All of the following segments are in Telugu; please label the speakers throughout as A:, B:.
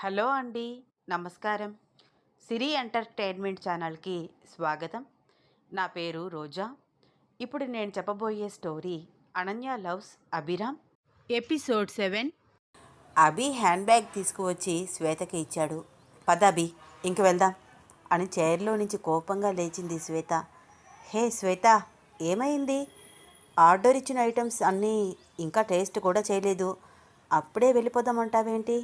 A: హలో అండి. నమస్కారం. సిరి ఎంటర్టైన్మెంట్ ఛానల్కి స్వాగతం. నా పేరు రోజా. ఇప్పుడు నేను చెప్పబోయే story Ananya loves Abhiram. Episode 7. అభి హ్యాండ్ బ్యాగ్ తీసుకువచ్చి శ్వేతకి ఇచ్చాడు. పద అభి, ఇంక వెళ్దాం అని చైర్లో నుంచి కోపంగా లేచింది శ్వేత. హే శ్వేత, ఏమైంది? ఆర్డర్ ఇచ్చిన ఐటమ్స్ అన్నీ ఇంకా టేస్ట్ కూడా చేయలేదు, అప్పుడే వెళ్ళిపోదామంటావేంటి?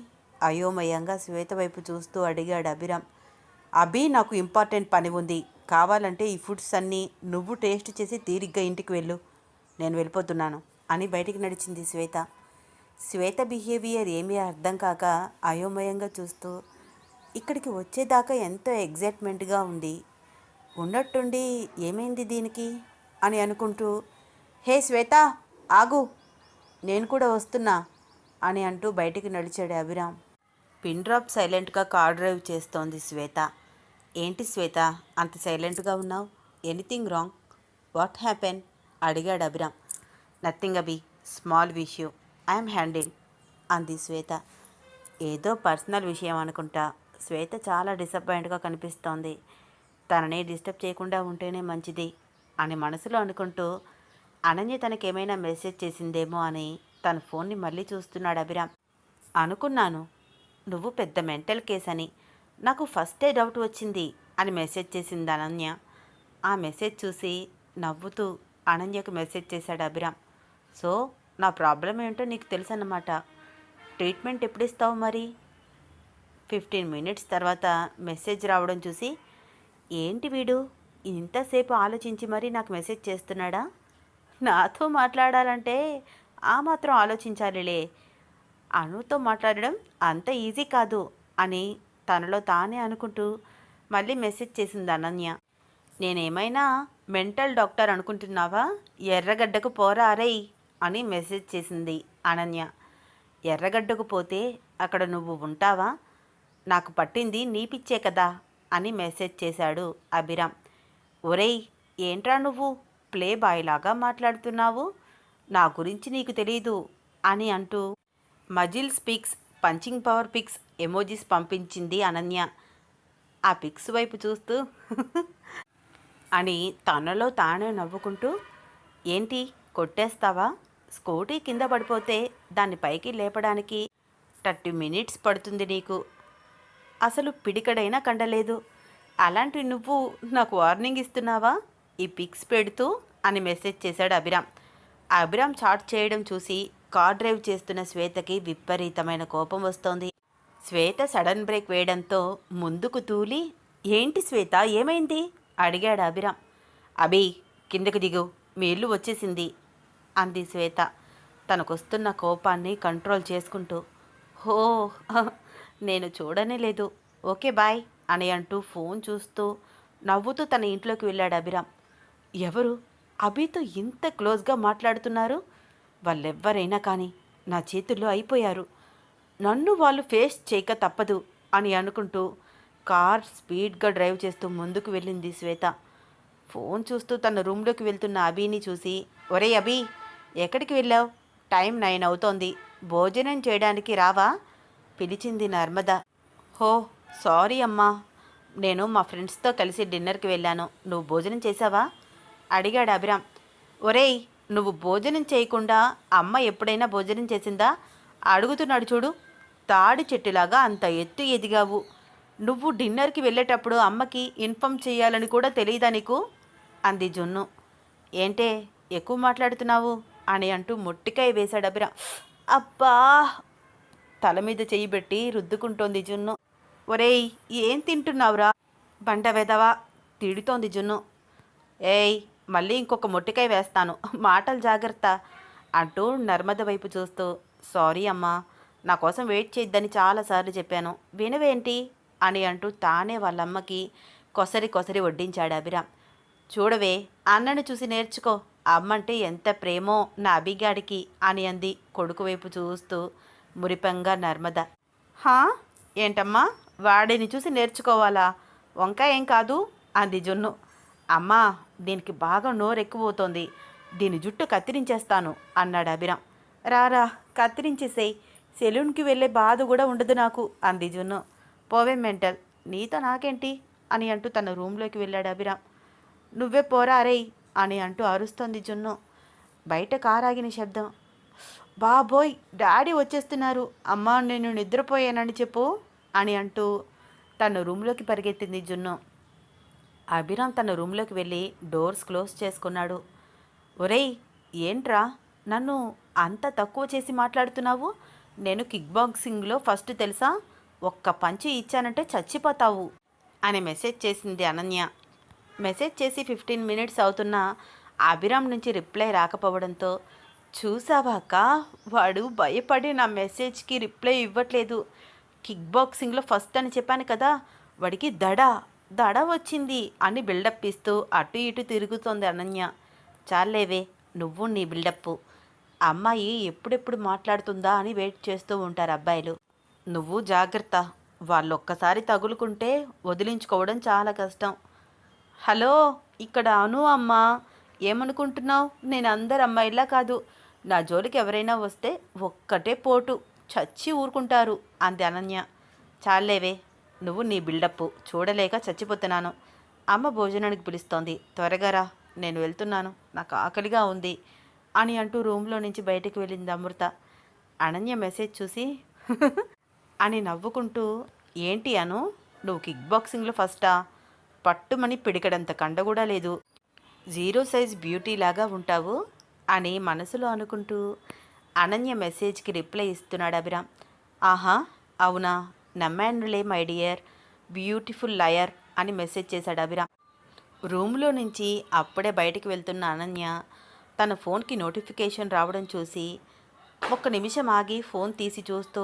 A: అయోమయంగా శ్వేత వైపు చూస్తూ అడిగాడు అభిరామ్. అభి, నాకు ఇంపార్టెంట్ పని ఉంది. కావాలంటే ఈ ఫుడ్స్ అన్నీ నువ్వు టేస్ట్ చేసి తీరిగ్గా ఇంటికి వెళ్ళు. నేను వెళ్ళిపోతున్నాను అని బయటికి నడిచింది శ్వేత. శ్వేత బిహేవియర్ ఏమీ అర్థం కాక అయోమయంగా చూస్తూ ఇక్కడికి వచ్చేదాకా ఎంతో ఎగ్జైట్మెంట్గా ఉంది. ఉన్నట్టుండి ఏమైంది దీనికి అని అనుకుంటూ, హే శ్వేత, ఆగు, నేను కూడా వస్తున్నా అని అంటూ బయటికి నడిచాడు అభిరామ్. పిన్ డ్రాప్ సైలెంట్గా కార్ డ్రైవ్ చేస్తోంది శ్వేత. ఏంటి శ్వేత, అంత సైలెంట్గా ఉన్నావు? Anything wrong? వాట్ హ్యాపెన్ అడిగాడు Abhiram. Nothing Abhi, small issue, I'm handle అంది శ్వేత. ఏదో పర్సనల్ విషయం అనుకుంటా. శ్వేత చాలా డిసప్పాయింట్గా కనిపిస్తోంది. తనని డిస్టర్బ్ చేయకుండా ఉంటేనే మంచిది అని మనసులో అనుకుంటూ అనన్య తనకేమైనా మెసేజ్ చేసిందేమో అని తన ఫోన్ని మళ్ళీ చూస్తున్నాడు అభిరామ్. అనుకున్నాను నువ్వు పెద్ద మెంటల్ కేస్ అని. నాకు ఫస్టే డౌట్ వచ్చింది అని మెసేజ్ చేసింది అనన్య. ఆ మెసేజ్ చూసి నవ్వుతూ అనన్యకు మెసేజ్ చేశాడు అభిరామ్. సో నా ప్రాబ్లం ఏంటో నీకు తెలుసు అన్నమాట. ట్రీట్మెంట్ ఎప్పుడు ఇస్తావు మరి? 15 మినిట్స్ తర్వాత మెసేజ్ రావడం చూసి, ఏంటి వీడు ఇంతసేపు ఆలోచించి మరీ నాకు మెసేజ్ చేస్తున్నాడా? నాతో మాట్లాడాలంటే ఆ మాత్రం ఆలోచించాలిలే. అనుతో మాట్లాడడం అంత ఈజీ కాదు అని తనలో తానే అనుకుంటూ మళ్ళీ మెసేజ్ చేసింది అనన్య. నేనేమైనా మెంటల్ డాక్టర్ అనుకుంటున్నావా? ఎర్రగడ్డకు పోరా అరేయ్ అని మెసేజ్ చేసింది అనన్య. ఎర్రగడ్డకు పోతే అక్కడ నువ్వు ఉంటావా? నాకు పట్టింది నీ పిచ్చే కదా అని మెసేజ్ చేశాడు అభిరామ్. ఒరేయ్, ఏంట్రా నువ్వు ప్లే బాయ్ లాగా మాట్లాడుతున్నావు? నా గురించి నీకు తెలీదు అని అంటూ muscle speaks punching power pics emojis పంపించింది అనన్య. ఆ పిక్స్ వైపు చూస్తూ అని తనలో తానే నవ్వుకుంటూ, ఏంటి కొట్టేస్తావా? స్కూటీ కింద పడిపోతే దాన్ని పైకి లేపడానికి 30 మినిట్స్ పడుతుంది నీకు. అసలు పిడికడైనా కండలేదు. అలాంటి నువ్వు నాకు వార్నింగ్ ఇస్తున్నావా ఈ పిక్స్ పెడుతూ అని మెసేజ్ చేశాడు అభిరామ్. అభిరామ్ చాట్ చేయడం చూసి కార్ డ్రైవ్ చేస్తున్న శ్వేతకి విపరీతమైన కోపం వస్తోంది. శ్వేత సడన్ బ్రేక్ వేయడంతో ముందుకు తూలి, ఏంటి శ్వేత, ఏమైంది అడిగాడు అభిరామ్. అభి, కిందకు దిగు, మీ ఇల్లు వచ్చేసింది అంది శ్వేత తనకొస్తున్న కోపాన్ని కంట్రోల్ చేసుకుంటూ. హో, నేను చూడనే లేదు, ఓకే బాయ్ అని అంటూ ఫోన్ చూస్తూ నవ్వుతూ తన ఇంట్లోకి వెళ్ళాడు అభిరామ్. ఎవరు అభితో ఇంత క్లోజ్గా మాట్లాడుతున్నారు? వాళ్ళెవ్వరైనా కానీ నా చేతుల్లో అయిపోయారు. నన్ను వాళ్ళు ఫేస్ చేయక తప్పదు అని అనుకుంటూ కార్ స్పీడ్గా డ్రైవ్ చేస్తూ ముందుకు వెళ్ళింది శ్వేత. ఫోన్ చూస్తూ తన రూమ్లోకి వెళ్తున్న అభిని చూసి, ఒరే అభి, ఎక్కడికి వెళ్ళావు? టైం 9 అవుతోంది, భోజనం చేయడానికి రావా పిలిచింది నర్మద. హో, సారీ అమ్మా, నేను మా ఫ్రెండ్స్తో కలిసి డిన్నర్కి వెళ్ళాను. నువ్వు భోజనం చేసావా అడిగాడు అభిరామ్. ఒరేయ్, నువ్వు భోజనం చేయకుండా అమ్మ ఎప్పుడైనా భోజనం చేసిందా? అడుగుతున్నాడు చూడు. తాడి చెట్టులాగా అంత ఎత్తు ఎదిగావు. నువ్వు డిన్నర్కి వెళ్ళేటప్పుడు అమ్మకి ఇన్ఫామ్ చేయాలని కూడా తెలియదా నీకు అంది జున్ను. ఏంటే ఎక్కువ మాట్లాడుతున్నావు అని అంటూ మొట్టికాయ వేశాడు అభిరామ్. అబ్బా, తల మీద చెయ్యి పెట్టి రుద్దుకుంటోంది జున్ను. ఒరేయ్, ఏం తింటున్నావురా బండ వెదవా తిడుతోంది జున్ను. ఏయ్, మళ్ళీ ఇంకొక మొట్టికాయ వేస్తాను, మాటలు జాగ్రత్త అంటూ నర్మద వైపు చూస్తూ, సారీ అమ్మా, నా కోసం వెయిట్ చేయొద్దని చాలాసార్లు చెప్పాను, వినవేంటి అని అంటూ తానే వాళ్ళమ్మకి కొసరి కొసరి వడ్డించాడు అభిరామ్. చూడవే, అన్నను చూసి నేర్చుకో, అమ్మంటే ఎంత ప్రేమో నా అభిగాడికి అని అంది కొడుకు వైపు చూస్తూ మురిపంగా నర్మద. హా, ఏంటమ్మా, వాడిని చూసి నేర్చుకోవాలా? వంకాయ ఏం కాదు అంది జున్ను. అమ్మా, దీనికి బాగా నోరెక్కుపోతోంది, దీని జుట్టు కత్తిరించేస్తాను అన్నాడు అభిరామ్. రారా, కత్తిరించేసేయ్, సెలూన్కి వెళ్ళే బాధ కూడా ఉండదు నాకు అంది జున్ను. పోవే మెంటల్, నీతో నాకేంటి అని అంటూ తన రూమ్లోకి వెళ్ళాడు అభిరామ్. నువ్వే పోరా రేయ్ అని అంటూ అరుస్తోంది జున్ను. బయట కారాగిన శబ్దం. బాబోయ్, డాడీ వచ్చేస్తున్నారు, అమ్మా నేను నిద్రపోయానని చెప్పు అని అంటూ తన రూమ్లోకి పరిగెత్తింది జున్ను. అభిరామ్ తన రూమ్లోకి వెళ్ళి డోర్స్ క్లోజ్ చేసుకున్నాడు. ఒరేయ్, ఏంట్రా నన్ను అంత తక్కువ చేసి మాట్లాడుతున్నావు? నేను కిక్ బాక్సింగ్లో ఫస్ట్ తెలుసా, ఒక్క పంచి ఇచ్చానంటే చచ్చిపోతావు అని మెసేజ్ చేసింది అనన్య. మెసేజ్ చేసి 15 మినిట్స్ అవుతున్నా అభిరామ్ నుంచి రిప్లై రాకపోవడంతో, చూసావా అక్క, వాడు భయపడి నా మెసేజ్కి రిప్లై ఇవ్వట్లేదు. కిక్ బాక్సింగ్లో ఫస్ట్ అని చెప్పాను కదా, వాడికి దడ వచ్చింది అని బిల్డప్ ఇస్తూ అటు ఇటు తిరుగుతోంది అనన్య. చాలేవే నువ్వు నీ బిల్డప్పు. అమ్మాయి ఎప్పుడెప్పుడు మాట్లాడుతుందా అని వెయిట్ చేస్తూ ఉంటారు అబ్బాయిలు. నువ్వు జాగ్రత్త, వాళ్ళు ఒక్కసారి తగులుకుంటే వదిలించుకోవడం చాలా కష్టం. హలో, ఇక్కడ అను అమ్మా. ఏమనుకుంటున్నావు? నేను అందరు అమ్మాయిలా కాదు. నా జోలికి ఎవరైనా వస్తే ఒక్కటే పోటు, చచ్చి ఊరుకుంటారు అంది అనన్య. చాలేవే నువ్వు నీ బిల్డప్పు చూడలేక చచ్చిపోతున్నాను. అమ్మ భోజనానికి పిలుస్తోంది, త్వరగా రా, నేను వెళ్తున్నాను, నాకు ఆకలిగా ఉంది అని అంటూ రూమ్లో నుంచి బయటికి వెళ్ళింది అమృత. అనన్య మెసేజ్ చూసి అని నవ్వుకుంటూ, ఏంటి అను, నువ్వు కిక్ బాక్సింగ్లో ఫస్టా? పట్టుమని పిడికడంత కండ కూడా లేదు, 0 సైజ్ బ్యూటీలాగా ఉంటావు అని మనసులో అనుకుంటూ అనన్య మెసేజ్కి రిప్లై ఇస్తున్నాడు అభిరామ్. ఆహా అవునా, నమ్మానులే మై డియర్, బ్యూటిఫుల్ లయర్ అని మెసేజ్ చేశాడు అభిరామ్. రూమ్లో నుంచి అప్పుడే బయటికి వెళ్తున్న అనన్య తన ఫోన్కి నోటిఫికేషన్ రావడం చూసి ఒక్క నిమిషం ఆగి ఫోన్ తీసి చూస్తూ,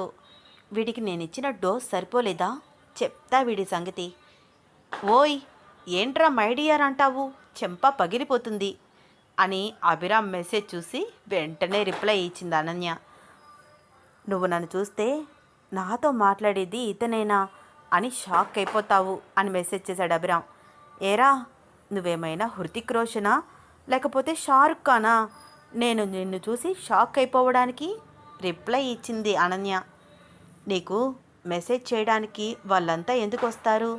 A: వీడికి నేనిచ్చిన డోస్ సరిపోలేదా, చెప్తా వీడి సంగతి. ఓయ్, ఏంట్రా మై డియర్ అంటావు, చెంప పగిలిపోతుంది అని అభిరామ్ మెసేజ్ చూసి వెంటనే రిప్లై ఇచ్చింది అనన్య. నువ్వు నన్ను చూస్తే నాతో మాట్లాడేది ఇతనేనా అని షాక్ అయిపోతావు అని మెసేజ్ చేశాడు అభిరామ్. ఏరా, నువ్వేమైనా హృతిక్ రోషనా లేకపోతే షారుఖ్ ఖానా, నేను నిన్ను చూసి షాక్ అయిపోవడానికి రిప్లై ఇచ్చింది అనన్య. నీకు మెసేజ్ చేయడానికి వాళ్ళంతా ఎందుకు వస్తారు?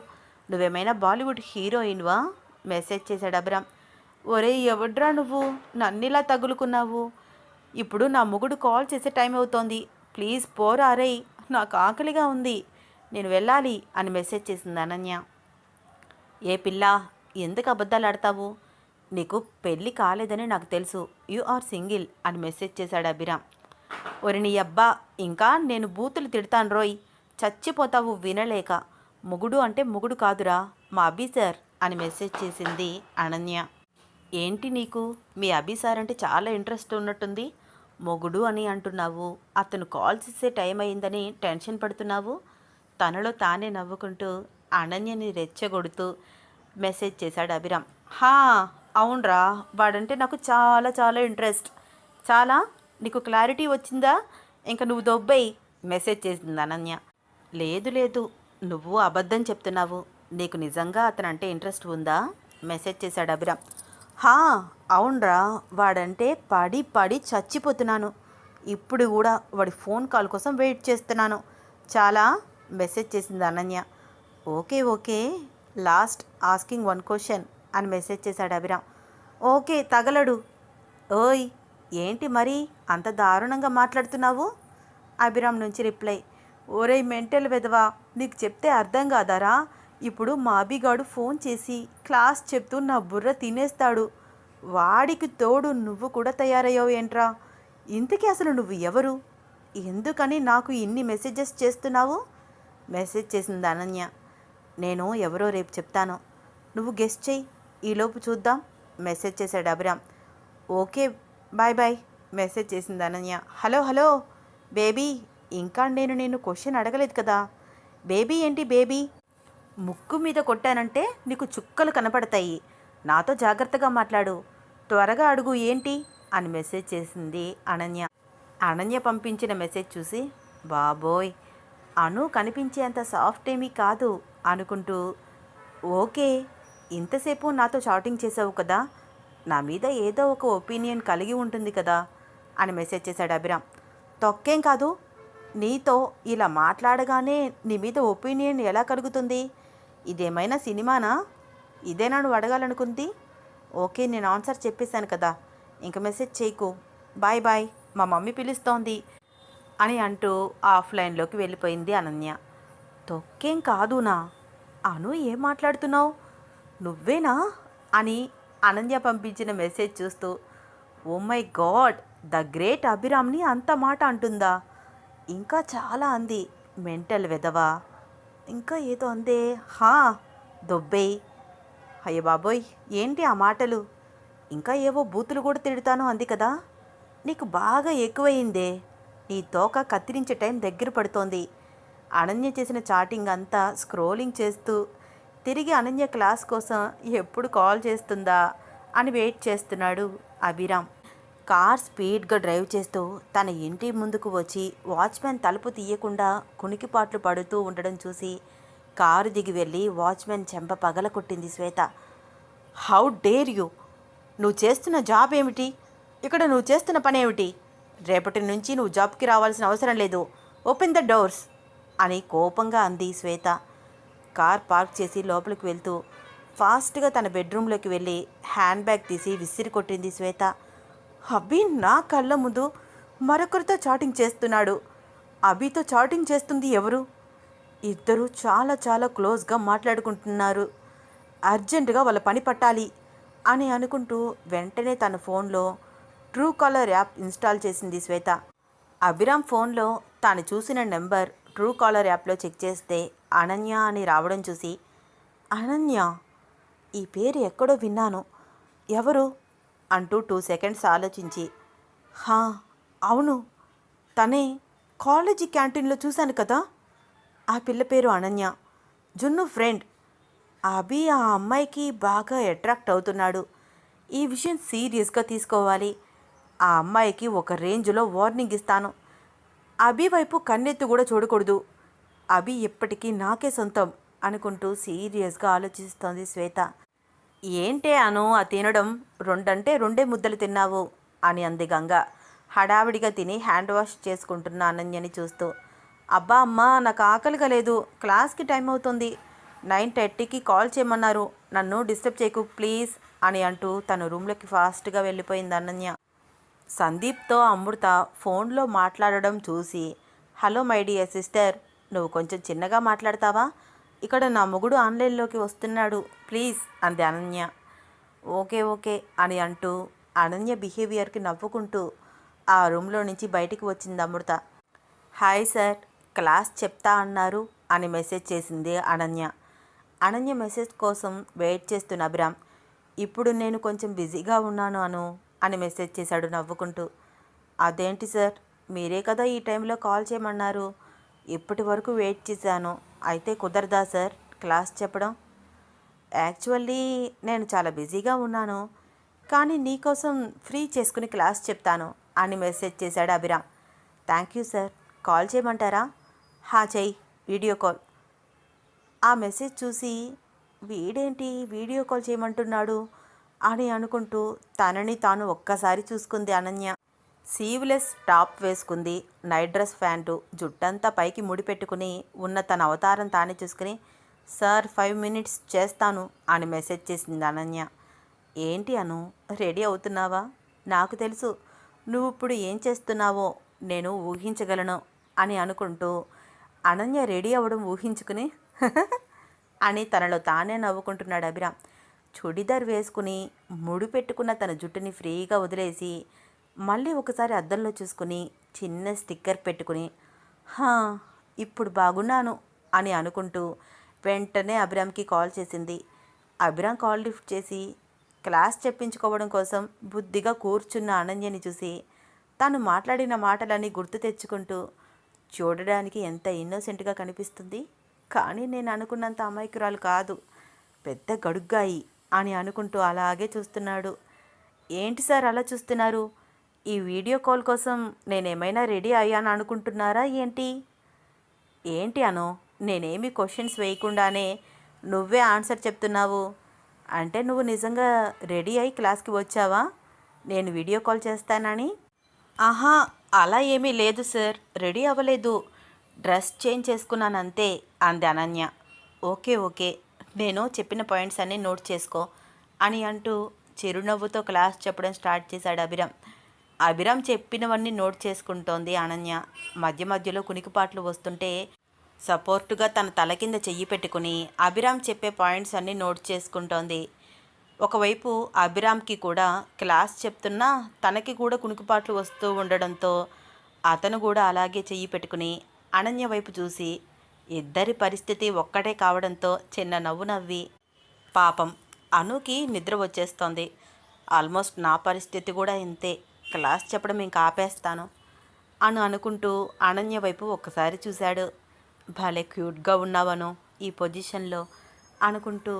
A: నువ్వేమైనా బాలీవుడ్ హీరోయిన్వా మెసేజ్ చేశాడు అభిరామ్. ఒరే ఎవడ్రా నువ్వు, నన్నిలా తగులుకున్నావు? ఇప్పుడు నా మొగుడు కాల్ చేసే టైం అవుతోంది, ప్లీజ్ పోరా రే, నాకు ఆకలిగా ఉంది, నేను వెళ్ళాలి అని మెసేజ్ చేసింది అనన్య. ఏ పిల్ల, ఎందుకు అబద్ధాలు ఆడతావు? నీకు పెళ్ళి కాలేదని నాకు తెలుసు, యు ఆర్ సింగిల్ అని మెసేజ్ చేశాడు అభిరామ్. ఒరి నీ అబ్బా, ఇంకా నేను బూతులు తిడతాను రోయ్, చచ్చిపోతావు వినలేక. మొగుడు అంటే మొగుడు కాదురా, మా అభి సార్ అని మెసేజ్ చేసింది అనన్య. ఏంటి నీకు మీ అభి సార్ అంటే చాలా ఇంట్రెస్ట్ ఉన్నట్టుంది, మొగుడు అని అంటున్నావు, అతను కాల్ చేసే టైం అయిందని టెన్షన్ పడుతున్నావు. తనలో తానే నవ్వుకుంటూ అనన్యని రెచ్చగొడుతూ మెసేజ్ చేశాడు అభిరామ్. హా అవునరా, వాడంటే నాకు చాలా చాలా ఇంట్రెస్ట్. చాలా, నీకు క్లారిటీ వచ్చిందా? ఇంకా నువ్వు దొబ్బేయి మెసేజ్ చేసింది అనన్య. లేదు, నువ్వు అబద్ధం చెప్తున్నావు, నీకు నిజంగా అతనంటే ఇంట్రెస్ట్ ఉందా మెసేజ్ చేశాడు అభిరామ్. హా అవునరా, వాడంటే పడి పడి చచ్చిపోతున్నాను, ఇప్పుడు కూడా వాడి ఫోన్ కాల్ కోసం వెయిట్ చేస్తున్నాను చాలా మెసేజ్ చేసింది Ananya. Okay, last asking 1 question అని మెసేజ్ చేశాడు అభిరామ్. ఓకే తగలడు. ఓయ్, ఏంటి మరి అంత దారుణంగా మాట్లాడుతున్నావు? అభిరామ్ నుంచి రిప్లై. ఓరేయ్ మెంటల్ వెదవా, నీకు చెప్తే అర్థం కాదారా? ఇప్పుడు మా అభిగాడు ఫోన్ చేసి క్లాస్ చెప్తూ నా బుర్ర తినేస్తాడు, వాడికి తోడు నువ్వు కూడా తయారయ్యావు ఏంట్రా? ఇంతకీ అసలు నువ్వు ఎవరు, ఎందుకని నాకు ఇన్ని మెసేజెస్ చేస్తున్నావు మెసేజ్ చేసింది అనన్య. నేను ఎవరో రేపు చెప్తాను, నువ్వు గెస్ట్ చెయ్యి, ఈలోపు చూద్దాం మెసేజ్ చేశాడు అభిరామ్. ఓకే బాయ్ మెసేజ్ చేసింది అనన్య. హలో బేబీ, ఇంకా నేను క్వశ్చన్ అడగలేదు కదా. బేబీ ఏంటి బేబీ, ముక్కు మీద కొట్టానంటే నీకు చుక్కలు కనపడతాయి, నాతో జాగ్రత్తగా మాట్లాడు, త్వరగా అడుగు ఏంటి అని మెసేజ్ చేసింది అనన్య. అనన్య పంపించిన మెసేజ్ చూసి, బాబోయ్ అను కనిపించేంత సాఫ్ట్ ఏమీ కాదు అనుకుంటూ, ఓకే ఇంతసేపు నాతో చాటింగ్ చేసావు కదా, నా మీద ఏదో ఒక ఒపీనియన్ కలిగి ఉంటుంది కదా అని మెసేజ్ చేశాడు అభిరామ్. తొక్కేం కాదు, నీతో ఇలా మాట్లాడగానే నీ మీద ఒపీనియన్ ఎలా కలుగుతుంది? ఇదేమైనా సినిమానా? ఇదేనా నువ్వు అడగాలనుకుంది? ఓకే, నేను ఆన్సర్ చెప్పేశాను కదా, ఇంక మెసేజ్ చేయకు, బాయ్ బాయ్, మా మమ్మీ పిలుస్తోంది అని అంటూ ఆఫ్లైన్లోకి వెళ్ళిపోయింది అనన్య. తొక్కేం కాదునా. అను, ఏం మాట్లాడుతున్నావు? నువ్వేనా అని అనన్య పంపించిన మెసేజ్ చూస్తూ, oh my god, the great అభిరామ్ని అంత మాట అంటుందా? ఇంకా చాలా అంది, మెంటల్ వెదవా. ఇంకా ఏదో అందే, హా దొబ్బేయ్. అయ్య బాబోయ్, ఏంటి ఆ మాటలు? ఇంకా ఏవో బూతులు కూడా తిడతాను అంది కదా. నీకు బాగా ఎక్కువయిందే. నీ తోక కత్తిరించే టైం దగ్గర పడుతోంది. అనన్య చేసిన చాటింగ్ అంతా స్క్రోలింగ్ చేస్తూ తిరిగి అనన్య క్లాస్ కోసం ఎప్పుడు కాల్ చేస్తుందా అని వెయిట్ చేస్తున్నాడు అభిరామ్. కార్ స్పీడ్గా డ్రైవ్ చేస్తూ తన ఇంటి ముందుకు వచ్చి వాచ్మెన్ తలుపు తీయకుండా కునికిపాట్లు పడుతూ ఉండడం చూసి కారు దిగి వెళ్ళి వాచ్మెన్ చెంప పగల కొట్టింది శ్వేత. How dare you! నువ్వు చేస్తున్న జాబ్ ఏమిటి? ఇక్కడ నువ్వు చేస్తున్న పని ఏమిటి? రేపటి నుంచి నువ్వు జాబ్కి రావాల్సిన అవసరం లేదు. ఓపెన్ ద డోర్స్ అని కోపంగా అంది శ్వేత. కార్ పార్క్ చేసి లోపలికి వెళ్తూ ఫాస్ట్గా తన బెడ్రూమ్లోకి వెళ్ళి హ్యాండ్ బ్యాగ్ తీసి విసిరి కొట్టింది శ్వేత. అభి నా కళ్ళ ముందు మరొకరితో చాటింగ్ చేస్తున్నాడు. అభితో చాటింగ్ చేస్తుంది ఎవరు? ఇద్దరు చాలా చాలా క్లోజ్గా మాట్లాడుకుంటున్నారు. అర్జెంటుగా వాళ్ళ పని పట్టాలి అని అనుకుంటూ వెంటనే తన ఫోన్లో ట్రూ కాలర్ యాప్ ఇన్స్టాల్ చేసింది శ్వేత. అభిరామ్ ఫోన్లో తాను చూసిన నెంబర్ ట్రూ కాలర్ యాప్లో చెక్ చేస్తే అనన్య అని రావడం చూసి, అనన్య, ఈ పేరు ఎక్కడో విన్నాను, ఎవరు అంటూ 2 సెకండ్స్ ఆలోచించి, హా అవును, తనే, కాలేజీ క్యాంటీన్లో చూశాను కదా. ఆ పిల్ల పేరు అనన్య, జున్ను ఫ్రెండ్. అభి ఆ అమ్మాయికి బాగా అట్రాక్ట్ అవుతున్నాడు. ఈ విషయం సీరియస్గా తీసుకోవాలి. ఆ అమ్మాయికి ఒక రేంజ్లో వార్నింగ్ ఇస్తాను. అభి వైపు కన్నెత్తి కూడా చూడకూడదు. అభి ఎప్పటికీ నాకే సొంతం అనుకుంటూ సీరియస్గా ఆలోచిస్తోంది శ్వేత. ఏంటే అను ఆ తినడం? 2 అంటే 2 ముద్దలు తిన్నావు అని అంది గంగ హడావిడిగా తిని హ్యాండ్ వాష్ చేసుకుంటున్న అనన్యని చూస్తూ. అబ్బా అమ్మా, నాకు ఆకలిగా లేదు, క్లాస్కి టైం అవుతుంది, 9:30కి కాల్ చేయమన్నారు, నన్ను డిస్టర్బ్ చేయకు ప్లీజ్ అని అంటూ తన రూమ్లోకి ఫాస్ట్గా వెళ్ళిపోయింది అనన్య. సందీప్తో అమృత ఫోన్లో మాట్లాడడం చూసి, హలో మై డియర్ సిస్టర్, నువ్వు కొంచెం చిన్నగా మాట్లాడతావా? ఇక్కడ నా మొగుడు ఆన్లైన్లోకి వస్తున్నాడు ప్లీజ్ అంది అనన్య. ఓకే ఓకే అని అంటూ అనన్య బిహేవియర్కి నవ్వుకుంటూ ఆ రూమ్లో నుంచి బయటికి వచ్చింది అమృత. హాయ్ సార్, క్లాస్ చెప్తా అన్నారు అని మెసేజ్ చేసింది అనన్య. అనన్య మెసేజ్ కోసం వెయిట్ చేస్తున్న అభిరామ్, ఇప్పుడు నేను కొంచెం బిజీగా ఉన్నాను అను అని మెసేజ్ చేశాడు నవ్వుకుంటూ. అదేంటి సార్, మీరే కదా ఈ టైంలో కాల్ చేయమన్నారు, ఇప్పటి వరకు వెయిట్ చేశాను, అయితే కుదరదా సార్ క్లాస్ చెప్పడం? యాక్చువల్లీ నేను చాలా బిజీగా ఉన్నాను, కానీ నీకోసం ఫ్రీ చేసుకుని క్లాస్ చెప్తాను అని మెసేజ్ చేశాడు Abhiram. Thank you sir, call చేయమంటారా? హా చెయ్యి, వీడియో కాల్. ఆ మెసేజ్ చూసి వీడేంటి వీడియో కాల్ చేయమంటున్నాడు అని అనుకుంటూ తనని తాను ఒక్కసారి చూసుకుంది అనన్య. సీవ్లెస్ టాప్ వేసుకుంది, నైట్ డ్రెస్ ప్యాంటు, జుట్టంతా పైకి ముడిపెట్టుకుని ఉన్న తన అవతారం తానే చూసుకుని, సార్ 5 మినిట్స్ చేస్తాను అని మెసేజ్ చేసింది అనన్య. ఏంటి అను, రెడీ అవుతున్నావా? నాకు తెలుసు నువ్వు ఇప్పుడు ఏం చేస్తున్నావో నేను ఊహించగలను అని అనుకుంటూ అనన్య రెడీ అవ్వడం ఊహించుకుని అని తనలో తానే నవ్వుకుంటున్నాడు అభిరామ్. చుడిదార్ వేసుకుని ముడి పెట్టుకున్న తన జుట్టుని ఫ్రీగా వదిలేసి మళ్ళీ ఒకసారి అద్దంలో చూసుకుని చిన్న స్టిక్కర్ పెట్టుకుని, హా ఇప్పుడు బాగున్నాను అని అనుకుంటూ వెంటనే అభిరామ్కి కాల్ చేసింది. అభిరామ్ కాల్ లిఫ్ట్ చేసి క్లాస్ చెప్పించుకోవడం కోసం బుద్ధిగా కూర్చున్న అనన్యని చూసి తాను మాట్లాడిన మాటలన్నీ గుర్తు తెచ్చుకుంటూ, చూడడానికి ఎంత ఇన్నోసెంట్గా కనిపిస్తుంది, కానీ నేను అనుకున్నంత అమాయకురాలు కాదు, పెద్ద గడుగ్గాయి అని అనుకుంటూ అలాగే చూస్తున్నాడు. ఏంటి సార్ అలా చూస్తున్నారు? ఈ వీడియో కాల్ కోసం నేనేమైనా రెడీ అయ్యాను అనుకుంటున్నారా ఏంటి? ఏంటి అను, నేనేమి క్వశ్చన్స్ వేయకుండానే నువ్వే ఆన్సర్ చెప్తున్నావు అంటే నువ్వు నిజంగా రెడీ అయి క్లాస్కి వచ్చావా నేను వీడియో కాల్ చేస్తానని? ఆహా, అలా ఏమీ లేదు సార్, రెడీ అవ్వలేదు, డ్రెస్ చేంజ్ చేసుకున్నానంతే అంది అనన్య. ఓకే ఓకే, నేను చెప్పిన పాయింట్స్ అన్నీ నోట్ చేసుకో అని అంటూ చిరునవ్వుతో క్లాస్ చెప్పడం స్టార్ట్ చేశాడు అభిరామ్. అభిరామ్ చెప్పినవన్నీ నోట్ చేసుకుంటోంది అనన్య. మధ్య మధ్యలో కునికిపాట్లు వస్తుంటే సపోర్టుగా తన తల కింద చెయ్యి పెట్టుకుని అభిరామ్ చెప్పే పాయింట్స్ అన్నీ నోట్ చేసుకుంటోంది. ఒకవైపు అభిరామ్కి కూడా క్లాస్ చెప్తున్నా తనకి కూడా కునికిపాట్లు వస్తూ ఉండడంతో అతను కూడా అలాగే చెయ్యి పెట్టుకుని అనన్య వైపు చూసి ఇద్దరి పరిస్థితి ఒక్కటే కావడంతో చిన్న నవ్వు నవ్వి, పాపం అనుకి నిద్ర వచ్చేస్తోంది, ఆల్మోస్ట్ నా పరిస్థితి కూడా ఇంతే, క్లాస్ చెప్పడం ఇంకా ఆపేస్తాను అని అనుకుంటూ అనన్య వైపు ఒక్కసారి చూశాడు. భలే క్యూట్గా ఉన్నావను ఈ పొజిషన్లో అనుకుంటూ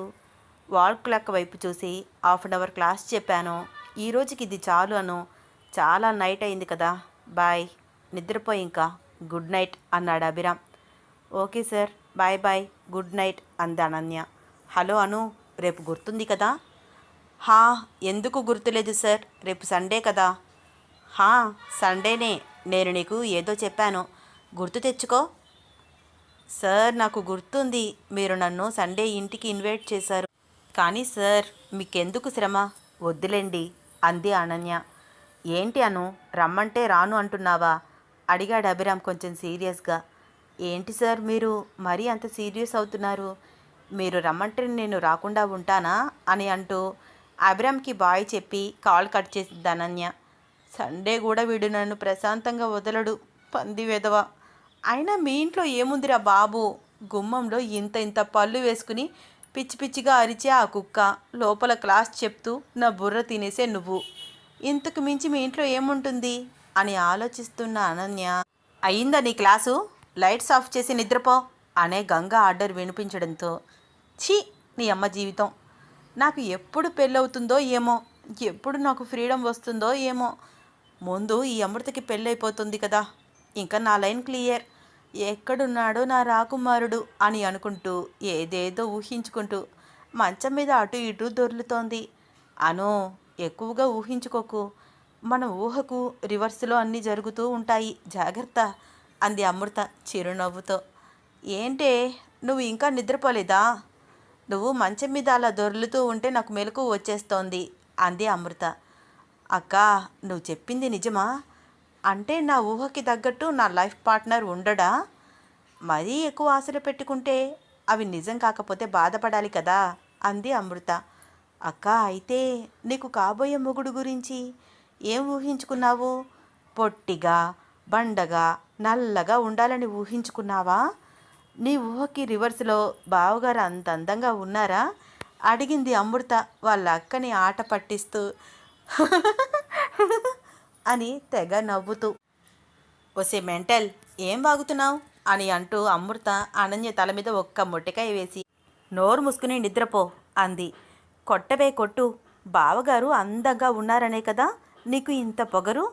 A: వాల్ క్లాక్ వైపు చూసి 1/2 అవర్ క్లాస్ చెప్పాను, ఈ రోజుకి ఇది చాలు అను, చాలా నైట్ అయింది కదా, బాయ్, నిద్రపోయి ఇంకా, గుడ్ నైట్ అన్నాడు Abhiram. Okay sir, bye bye, good night అంది అనన్య. హలో అను, రేపు గుర్తుంది కదా? హా, ఎందుకు గుర్తులేదు సార్, రేపు సండే కదా. హా, సండేనే, నేను నీకు ఏదో చెప్పాను, గుర్తు తెచ్చుకో. సార్ నాకు గుర్తుంది, మీరు నన్ను సండే ఇంటికి ఇన్వైట్ చేశారు కానీ సార్ మీకెందుకు శ్రమ, వద్దులేండి అంది అనన్య. ఏంటి అను, రమ్మంటే రాను అంటున్నావా అడిగాడు అభిరామ్ కొంచెం సీరియస్గా. ఏంటి సార్ మీరు మరీ అంత సీరియస్ అవుతున్నారు, మీరు రమ్మంటే నేను రాకుండా ఉంటానా అని అంటూ అభిరామ్కి బాయ్ చెప్పి కాల్ కట్ చేసింది అనన్య. సండే కూడా వీడు నన్ను ప్రశాంతంగా వదలడు, పంది వెధవ. అయినా మీ ఇంట్లో ఏముందిరా బాబు, గుమ్మంలో ఇంత ఇంత పళ్ళు వేసుకుని పిచ్చి పిచ్చిగా అరిచే ఆ కుక్క, లోపల క్లాస్ చెప్తూ నా బుర్ర తినేసే నువ్వు, ఇంతకు మించి మీ ఇంట్లో ఏముంటుంది అని ఆలోచిస్తున్న అనన్య, అయిందా నీ క్లాసు, లైట్స్ ఆఫ్ చేసి నిద్రపో అనే గంగ ఆర్డర్ వినిపించడంతో, ఛీ నీ అమ్మ జీవితం, నాకు ఎప్పుడు పెళ్ళవుతుందో ఏమో, ఎప్పుడు నాకు ఫ్రీడమ్ వస్తుందో ఏమో, ముందు ఈ అమృతకి పెళ్ళైపోతుంది కదా, ఇంకా నా లైన్ క్లియర్, ఎక్కడున్నాడో నా రాకుమారుడు అని అనుకుంటూ ఏదేదో ఊహించుకుంటూ మంచం మీద అటు ఇటు దొర్లుతోంది. అను, ఎక్కువగా ఊహించుకోకు, మన ఊహకు రివర్స్లో అన్నీ జరుగుతూ ఉంటాయి, జాగ్రత్త అంది అమృత చిరునవ్వుతో. ఏంటే నువ్వు ఇంకా నిద్రపోలేదా, నువ్వు మంచం మీద అలా దొర్లుతూ ఉంటే నాకు మెలకువ వచ్చేస్తోంది అంది అమృత. అక్క, నువ్వు చెప్పింది నిజమా, అంటే నా ఊహకి తగ్గట్టు నా లైఫ్ పార్ట్నర్ ఉండడా, మరీ ఎక్కువ ఆశలు పెట్టుకుంటే అవి నిజం కాకపోతే బాధపడాలి కదా అంది అమృత. అక్క, అయితే నీకు కాబోయే మొగుడు గురించి ఏం ఊహించుకున్నావు, పొట్టిగా బండగా నల్లగా ఉండాలని ఊహించుకున్నావా, నీ ఊహకి రివర్స్లో బావగారు అంత అందంగా ఉన్నారా అడిగింది అమృత వాళ్ళ అక్కని ఆట పట్టిస్తూ అని తెగ నవ్వుతూ. ఒసే మెంటల్, ఏం వాగుతున్నావు అని అంటూ అమృత అనన్య తల మీద ఒక్క మొట్టికాయ వేసి, నోరు మూసుకుని నిద్రపో అంది. కొట్టవే కొట్టు, బావగారు అందంగా ఉన్నారనే కదా నీకు ఇంత పొగరు,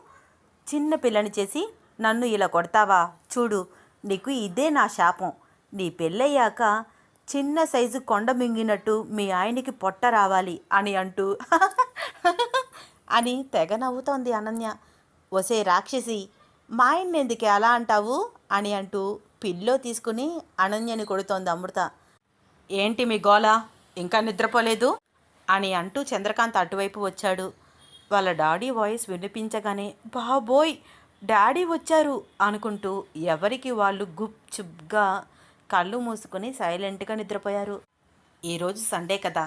A: చిన్న పిల్లని చేసి నన్ను ఇలా కొడతావా, చూడు నీకు ఇదే నా శాపం, నీ పెళ్ళయ్యాక చిన్న సైజు కొండ మింగినట్టు మీ ఆయనకి పొట్ట రావాలి అని అంటూ అని తెగ నవ్వుతోంది అనన్య. ఒసే రాక్షసి, మా ఆయన్ని ఎందుకే అలా అంటావు అని అంటూ పిల్లో తీసుకుని అనన్యని కొడుతోంది అమృత. ఏంటి మీ గోల, ఇంకా నిద్రపోలేదు అని అంటూ చంద్రకాంత్ అటువైపు వచ్చాడు. వాళ్ళ డాడీ వాయిస్ వినిపించగానే బాబోయ్ డాడీ వచ్చారు అనుకుంటూ ఎవరికి వాళ్ళు గుప్చుప్గా కళ్ళు మూసుకొని సైలెంట్గా నిద్రపోయారు. ఈరోజు సండే కదా,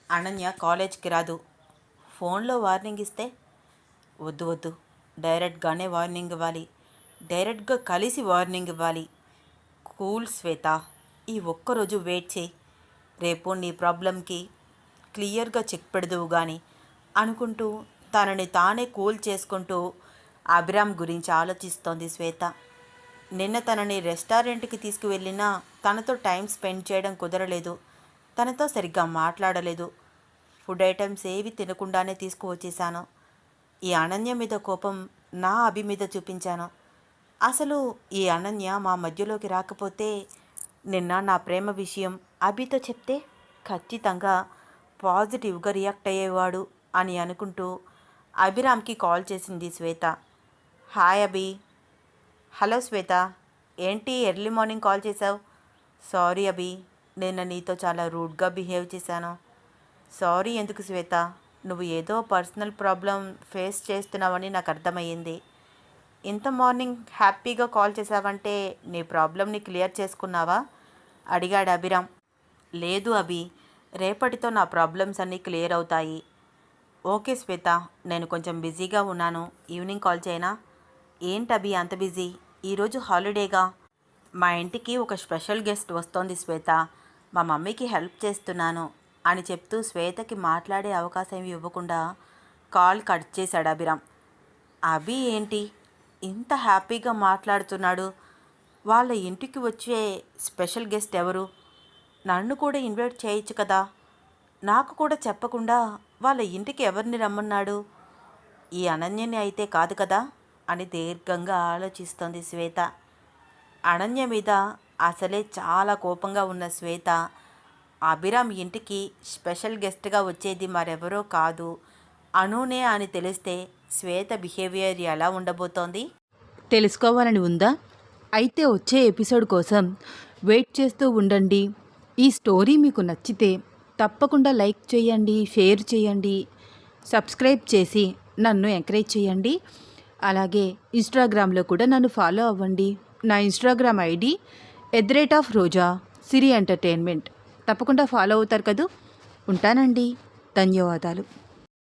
A: అనన్య కాలేజ్కి రాదు, ఫోన్లో వార్నింగ్ ఇస్తే, వద్దు వద్దు, డైరెక్ట్గానే వార్నింగ్ ఇవ్వాలి, డైరెక్ట్గా కలిసి వార్నింగ్ ఇవ్వాలి. కూల్ శ్వేత, ఈ ఒక్కరోజు వెయిట్ చేయి, రేపు నీ ప్రాబ్లంకి క్లియర్గా చెక్ పెడదువు కానీ అనుకుంటూ తనని తానే కూల్ చేసుకుంటూ అభిరామ్ గురించి ఆలోచిస్తోంది శ్వేత. నిన్న తనని రెస్టారెంట్కి తీసుకువెళ్ళినా తనతో టైం స్పెండ్ చేయడం కుదరలేదు, తనతో సరిగ్గా మాట్లాడలేదు, ఫుడ్ ఐటమ్స్ ఏవి తినకుండానే తీసుకువచ్చేసాను. ఈ అనన్య మీద కోపం నా అభి మీద చూపించాను. అసలు ఈ అనన్య మా మధ్యలోకి రాకపోతే నిన్న నా ప్రేమ విషయం అభితో చెప్తే ఖచ్చితంగా పాజిటివ్గా రియాక్ట్ అయ్యేవాడు అని అనుకుంటూ అభిరామ్కి కాల్ చేసింది శ్వేత. హాయ్ అభి. హలో శ్వేత. ఏంటి ఎర్లీ మార్నింగ్ కాల్ చేసావు? సారీ అభి, నేను నీతో చాలా రూడ్గా బిహేవ్ చేశాను. సారీ ఎందుకు శ్వేత, నువ్వు ఏదో పర్సనల్ ప్రాబ్లం ఫేస్ చేస్తున్నావని నాకు అర్థమయ్యింది. ఇంత మార్నింగ్ హ్యాపీగా కాల్ చేసావంటే నీ ప్రాబ్లమ్ని క్లియర్ చేసుకున్నావా? అడిగాడు అభిరామ్. లేదు అభి, రేపటితో నా ప్రాబ్లమ్స్ అన్నీ క్లియర్ అవుతాయి. ఓకే శ్వేత, నేను కొంచెం బిజీగా ఉన్నాను, ఈవినింగ్ కాల్ చేయనా? ఏంటభి అంత బిజీ? ఈరోజు హాలిడేగా. మా ఇంటికి ఒక స్పెషల్ గెస్ట్ వస్తోంది శ్వేత, మా మమ్మీకి హెల్ప్ చేస్తున్నాను అని చెప్తూ శ్వేతకి మాట్లాడే అవకాశం ఇవ్వకుండా కాల్ కట్ చేశాడు అభిరామ్. అభి ఏంటి ఇంత హ్యాపీగా మాట్లాడుతున్నాడు? వాళ్ళ ఇంటికి వచ్చే స్పెషల్ గెస్ట్ ఎవరు? నన్ను కూడా ఇన్వైట్ చేయొచ్చు కదా, నాకు కూడా చెప్పకుండా వాళ్ళ ఇంటికి ఎవరిని రమ్మన్నాడు? ఈ అనన్యని అయితే కాదు కదా అని దీర్ఘంగా ఆలోచిస్తోంది శ్వేత. అనన్య మీద అసలే చాలా కోపంగా ఉన్న శ్వేత అభిరామ్ ఇంటికి స్పెషల్ గెస్ట్గా వచ్చేది మరెవరో కాదు అనూనే అని తెలిస్తే శ్వేత బిహేవియర్ ఎలా ఉండబోతోంది?
B: తెలుసుకోవాలని ఉందా? అయితే వచ్చే ఎపిసోడ్ కోసం వెయిట్ చేస్తూ ఉండండి. ఈ స్టోరీ మీకు నచ్చితే తప్పకుండా లైక్ చేయండి, షేర్ చేయండి, సబ్స్క్రైబ్ చేసి నన్ను ఎంకరేజ్ చేయండి. అలాగే ఇన్స్టాగ్రామ్లో కూడా నన్ను ఫాలో అవ్వండి. నా ఇన్స్టాగ్రామ్ ఐడి @రోజా సిరి ఎంటర్టైన్మెంట్. తప్పకుండా ఫాలో అవుతారు కదూ. ఉంటానండి. ధన్యవాదాలు.